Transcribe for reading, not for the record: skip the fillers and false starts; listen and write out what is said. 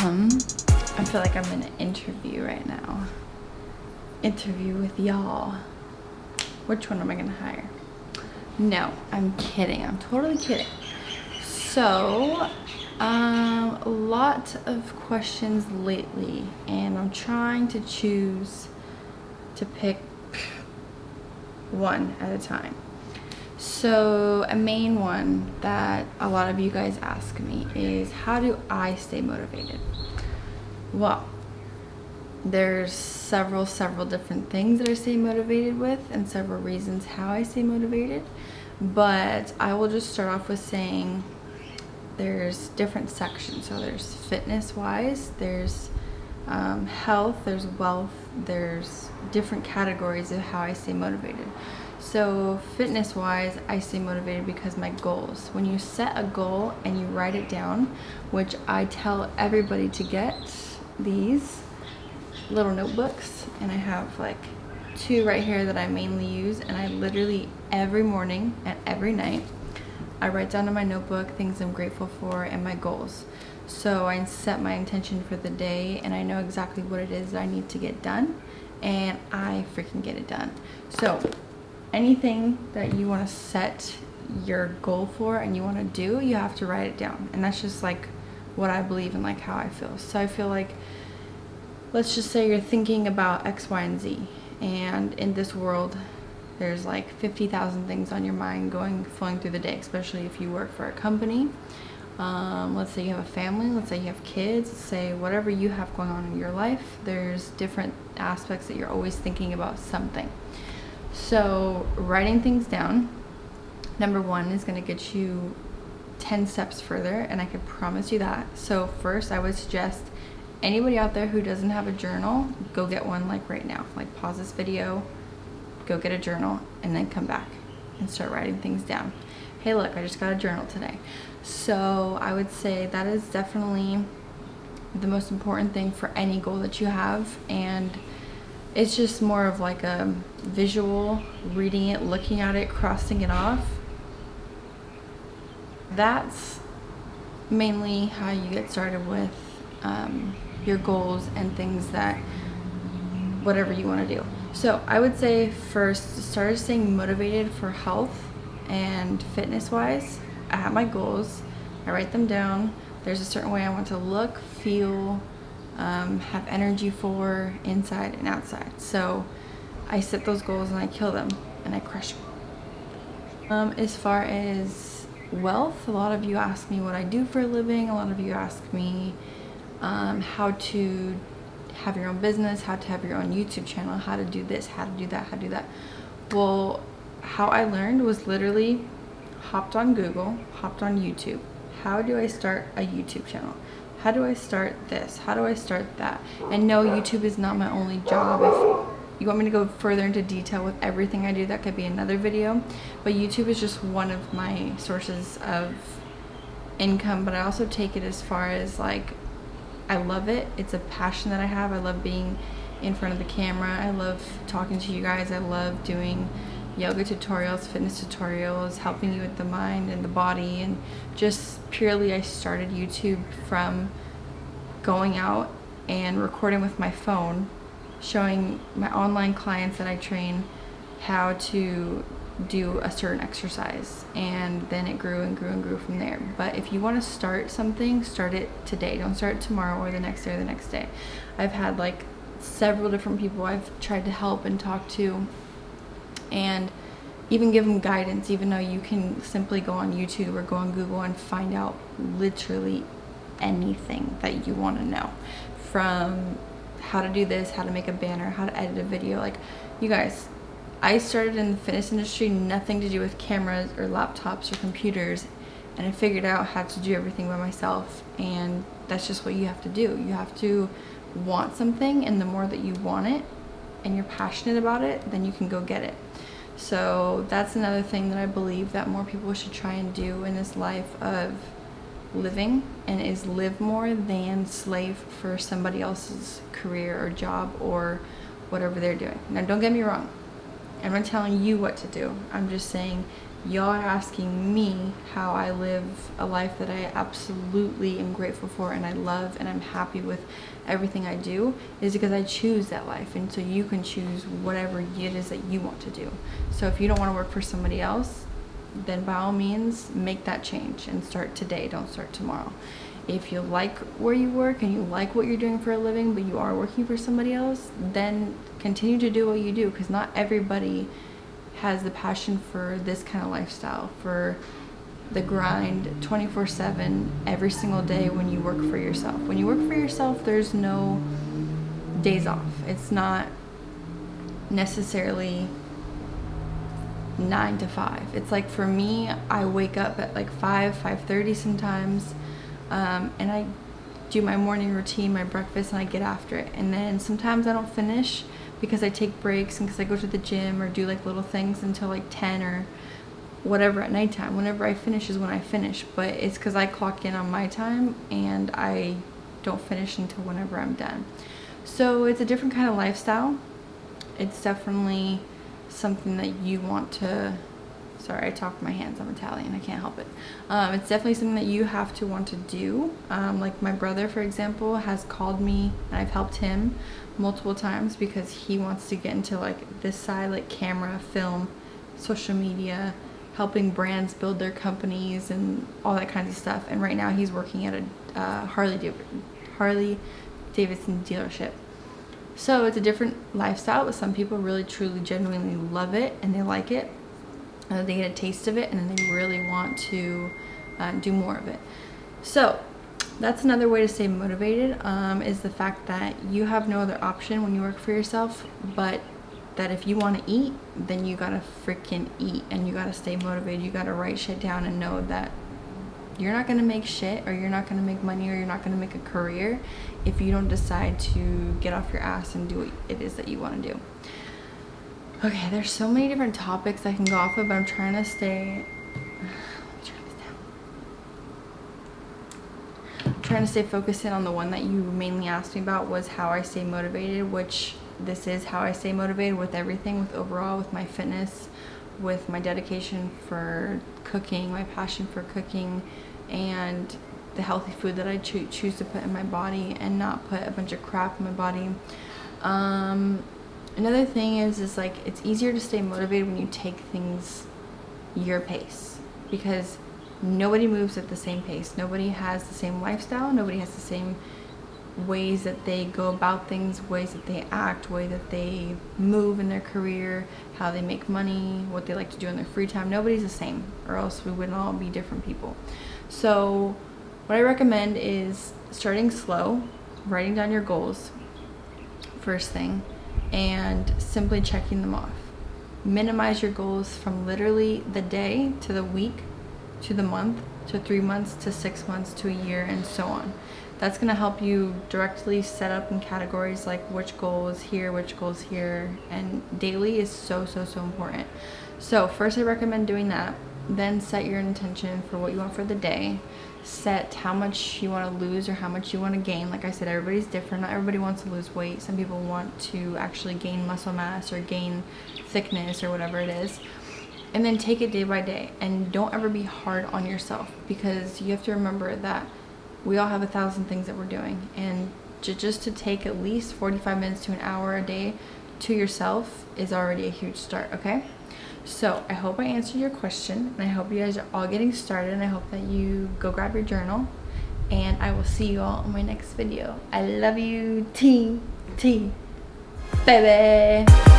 I feel like I'm in an interview right now. Interview with y'all. Which one am I gonna hire? No, I'm kidding. I'm totally kidding. So, a lot of questions lately, and I'm trying to choose to pick one at a time. So, a main one that a lot of you guys ask me is, how do I stay motivated? Well, there's several different things that I stay motivated with, and several reasons how I stay motivated. But I will just start off with saying there's different sections. So there's fitness wise, there's health, there's wealth, there's different categories of how I stay motivated. So fitness wise, I stay motivated because my goals. When you set a goal and you write it down, which I tell everybody to get these little notebooks, and I have like 2 right here that I mainly use, and I literally every morning and every night I write down in my notebook things I'm grateful for and my goals. So I set my intention for the day, and I know exactly what it is that I need to get done, and I freaking get it done. So anything that you want to set your goal for and you want to do, you have to write it down. And that's just like what I believe and like how I feel. So I feel like, let's just say you're thinking about X, Y, and Z, and in this world there's like 50,000 things on your mind flowing through the day, especially if you work for a company. Let's say you have a family, let's say you have kids, let's say whatever you have going on in your life, there's different aspects that you're always thinking about something. So writing things down, number 1, is going to get you 10 steps further, and I can promise you that. So first, I would suggest anybody out there who doesn't have a journal, go get one like right now. Like pause this video, go get a journal, and then come back and start writing things down. Hey look, I just got a journal today. So I would say that is definitely the most important thing for any goal that you have, and it's just more of like a visual, reading it, looking at it, crossing it off. That's mainly how you get started with your goals and things that whatever you want to do. So I would say first, start staying motivated for health and fitness wise. I have my goals, I write them down. There's a certain way I want to look, feel, have energy for inside and outside. So I set those goals and I kill them and I crush them. As far as wealth, a lot of you ask me what I do for a living. A lot of you ask me how to have your own business, how to have your own YouTube channel, how to do this, how to do that, how to do that. Well, how I learned was literally hopped on Google, hopped on YouTube. How do I start a YouTube channel? How do I start this? How do I start that? And no, YouTube is not my only job. If you want me to go further into detail with everything I do, that could be another video. But YouTube is just one of my sources of income. But I also take it as far as like, I love it. It's a passion that I have. I love being in front of the camera. I love talking to you guys. I love doing yoga tutorials, fitness tutorials, helping you with the mind and the body, and just purely I started YouTube from going out and recording with my phone, showing my online clients that I train how to do a certain exercise, and then it grew and grew and grew from there. But if you want to start something, start it today. Don't start it tomorrow or the next day or the next day. I've had like several different people I've tried to help and talk to, and even give them guidance, even though you can simply go on YouTube or go on Google and find out literally anything that you want to know, from how to do this, how to make a banner, how to edit a video. Like, you guys, I started in the fitness industry, nothing to do with cameras or laptops or computers, and I figured out how to do everything by myself. And that's just what you have to do. You have to want something, and the more that you want it and you're passionate about it, then you can go get it. So that's another thing that I believe that more people should try and do in this life of living, and is live more than slave for somebody else's career or job or whatever they're doing. Now, don't get me wrong. I'm not telling you what to do. I'm just saying y'all are asking me how I live a life that I absolutely am grateful for and I love and I'm happy with everything I do, is because I choose that life. And so you can choose whatever it is that you want to do. So if you don't want to work for somebody else, then by all means make that change and start today. Don't start tomorrow. If you like where you work and you like what you're doing for a living, but you are working for somebody else, then continue to do what you do, because not everybody has the passion for this kind of lifestyle, for the grind 24/7 every single day when you work for yourself. When you work for yourself, there's no days off. It's not necessarily 9 to 5. It's like, for me, I wake up at like 5:30 sometimes, and I do my morning routine, my breakfast, and I get after it. And then sometimes I don't finish because I take breaks and because I go to the gym or do like little things until like 10 or whatever at nighttime. Whenever I finish is when I finish, but it's because I clock in on my time and I don't finish until whenever I'm done. So it's a different kind of lifestyle. It's definitely something that you want to, sorry, I talk with my hands, I'm Italian, I can't help it. It's definitely something that you have to want to do. Like my brother, for example, has called me and I've helped him multiple times because he wants to get into like this side, like camera, film, social media, helping brands build their companies and all that kind of stuff. And right now he's working at a Harley Davidson dealership. So it's a different lifestyle, but some people really, truly, genuinely love it and they like it. They get a taste of it and then they really want to do more of it. So that's another way to stay motivated, is the fact that you have no other option when you work for yourself, but that if you want to eat, then you gotta freaking eat and you gotta stay motivated. You gotta write shit down and know that you're not gonna make shit, or you're not gonna make money, or you're not gonna make a career if you don't decide to get off your ass and do what it is that you want to do. Okay, there's so many different topics I can go off of, but I'm trying to stay, focused in on the one that you mainly asked me about, was how I stay motivated, which this is how I stay motivated with everything, with overall, with my fitness, with my dedication for cooking, my passion for cooking, and the healthy food that I choose to put in my body and not put a bunch of crap in my body. Another thing is like, it's easier to stay motivated when you take things your pace, because nobody moves at the same pace. Nobody has the same lifestyle. Nobody has the same ways that they go about things, ways that they act, way that they move in their career, how they make money, what they like to do in their free time. Nobody's the same, or else we wouldn't all be different people. So what I recommend is starting slow, writing down your goals first thing, and simply checking them off. Minimize your goals from literally the day to the week to the month to 3 months to 6 months to a year, and so on. That's going to help you directly set up in categories like which goal is here, which goal is here, and daily is so important. So first I recommend doing that. Then set your intention for what you want for the day. Set how much you want to lose or how much you want to gain. Like I said, everybody's different. Not everybody wants to lose weight. Some people want to actually gain muscle mass or gain thickness or whatever it is. And then take it day by day, and don't ever be hard on yourself, because you have to remember that we all have 1,000 things that we're doing, and just to take at least 45 minutes to an hour a day to yourself is already a huge start. Okay, so I hope I answered your question, and I hope you guys are all getting started, and I hope that you go grab your journal, and I will see you all in my next video. I love you, T, baby.